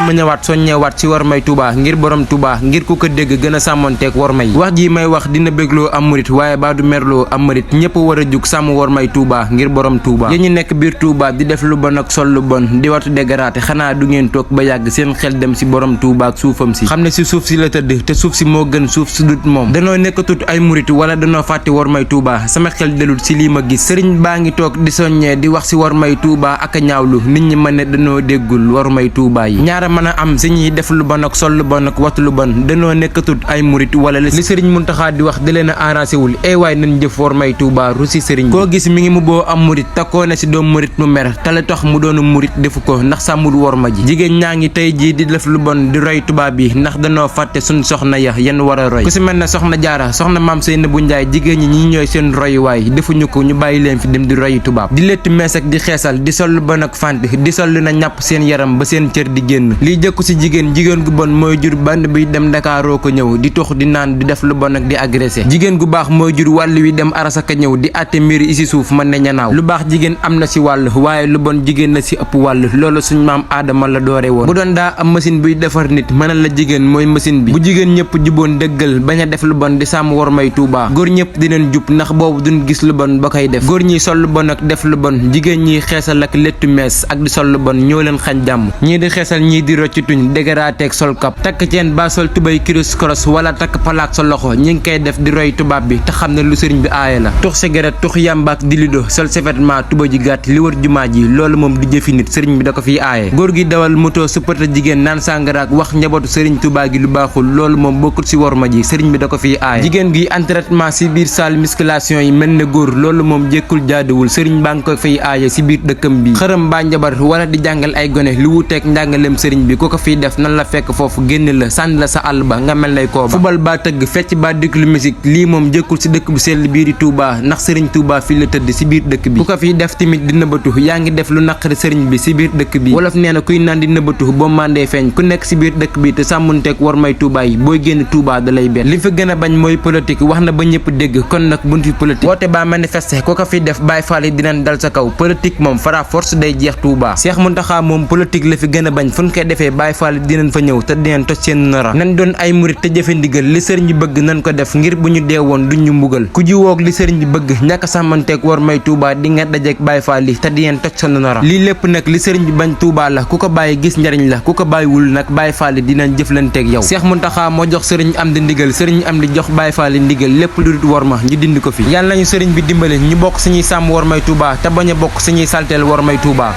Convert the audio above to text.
ma ñëwaat soññewaat ci war may Touba ngir borom Touba ngir ku ko dégg gën a sàmmonteeg war may wax ji may wax dina bégloo am murit waaye baa du merloo am murit ñëpp war a jug sàmm war may Touba ngir borom Touba yéen ñi nekk biir Touba di def lu bon ak sol lu bon di watu dégaraate xanaa du ngeen toog ba yàgg seen xel dem si borom Touba ak suufam si xam ne si suuf si la tëdd te suuf si moo gën suuf si dut moom danoo nekkatut ay murit wala danoo fàtte war may Touba sama xel delut si lii ma gis sëriñ baa ngi toog di soññee di wax si war may Touba ak a ñaawlu nit ñi mën ne danoo déggul war may Touba yi ñaara mën a am si ñuy def lu bon ak sol lu bon ak watu lu bon danoo nekkatut ay murit wala li sëriñ Muntaxa di wax di leen a arrangé wul waay nañ jëf war may Touba rusi sëriñ koo gis mi ngi mu boo am murit takkoo na si doom murit mu mer tale tax mu doonu murit defu ko ndax sàmmul war ma ji jigéen ñaa ngi tey jii di def lu bon di roy tubaab bi ndax danoo fàtte suñ soxna ya yenn war a roy ku si mel ne soxna jaara soxna maam Seynabou Njaay jigéen ñi ñooy seen royuwaay defuñu ko ñu bàyyi leen fi dem di roy tubaab di létt mees ak di xeesal di sol lu bon ak fànte di sol lu na ñàpp seen yaram ba seen cër di génn liy jëkku si jigéen gu bon mooy jur band bi dem Ndakaaroo ko ñëw di tux di naan di def lu bon ak di agressé jigéen gu baax mooy jur wàll wi dem arasaka ñëw di àtte mbir yi si suuf mën ne ñanaaw lu baax jigéen am na si wàll waaye lu bon jigéen na si ëpp wàll loolu suñ maam aadama la doore woon bu doon daa am machine buy defar nit mënal la jigéen mooy machine bi bu jigéen ñëpp juboon dëggal bañ a def lu bon di sàmm war may Touba góor ñëpp dinañ jub ndax boobu duñ gis lu bon ba koy def góor ñi sol lu bon ak def lu bon jigéen ñi xeesal ak lettu mees ak di sol lu bon ñoo leen xañ jàmm ñii di xeesal ñii di rocci tuñ dégarateeg sol kap takk ceen ba sol tubay kiris koros wala takk palaak sa loxo ñi ngi koy def di roy tubaab bi te xam ne lu sëriñ bi aaye la tux cigarette tux yàmbaak di lido sol sefetement tuba ji gàtt li wër jumaa ji loolu moom du jëfi nit sëriñ bi da ko fiy aaye góor gi dawal moto suppata jigéen naan sàngaraak wax njabootu sëriñ Touba gi lu baaxul loolu moom bokkul si worma ji sëriñ bi da ko fiy aaye jigéen gi entraînement si biir salle musculation yi mel ne góor loolu moom jékkul jaaduwul sëriñ baa ngi ko fiy aaye si biir dëkkam bi xërëm baa njabar wala di jàngal ay gone lu wuteeg njàngalem sëriñ bi ku ko fiy def nan la fekk foofu génn la sànni la sa àll ba nga mel lay kooba fubal baa tëgg fecc baa déglu musique lii moom jékkul si dëkk bu sell biir di Touba ndax sëriñ Touba fi la tëdd si biir dëkk bi ku ko fiy def tamit di nëbbatu yaa ngi def lu naqari sëriñ bi si biir dëkk bi wolof nee na kuy naan di nëbbatu boo mandee feeñ ku nekk si biir dëkk bi te sàmmunteeg war may Touba yi booy génn Touba da lay bett li fi gën a bañ mooy politique wax na ba ñëpp dégg kon nag buñ fi politique woote baa manifester ku ko fiy def Baay Faal yi dinañ dal sa kaw politique moom fara force day jeex Touba Cheikh Mountakha moom politique la fi gën a bañ fu ñu koy defee Baay Faal yi dinañ fa ñëw te dinañ toj seen nara nañ doon ay murit te jëfe ndigal li sëriñ bi bëgg nañ ko def ngir bu ñu dee woon duñ ñu mbugal ku jiwoog li sëriñ bi bëgg ñàkk sàmmanteeg war may Touba di nga dajeek Baay Faal yi te dinañ toj sa nara lii lépp nag li sëriñ bi bañ Touba la ku ko bàyyi gis njariñ la ku ko bàyyiwul nag Baay Faal yi dinañ jëflanteeg yow Cheikh Mountakha moo jox sëriñ am di ndigal sëriñ am di jox Baay Faal yi ndigal lépp lu dut war ma ñu dindi ko fi yàlla nañu sëriñ bi dimbale ñu bokk suñuy sàmm war may Touba te bañ a bokk suñuy salteel war may Touba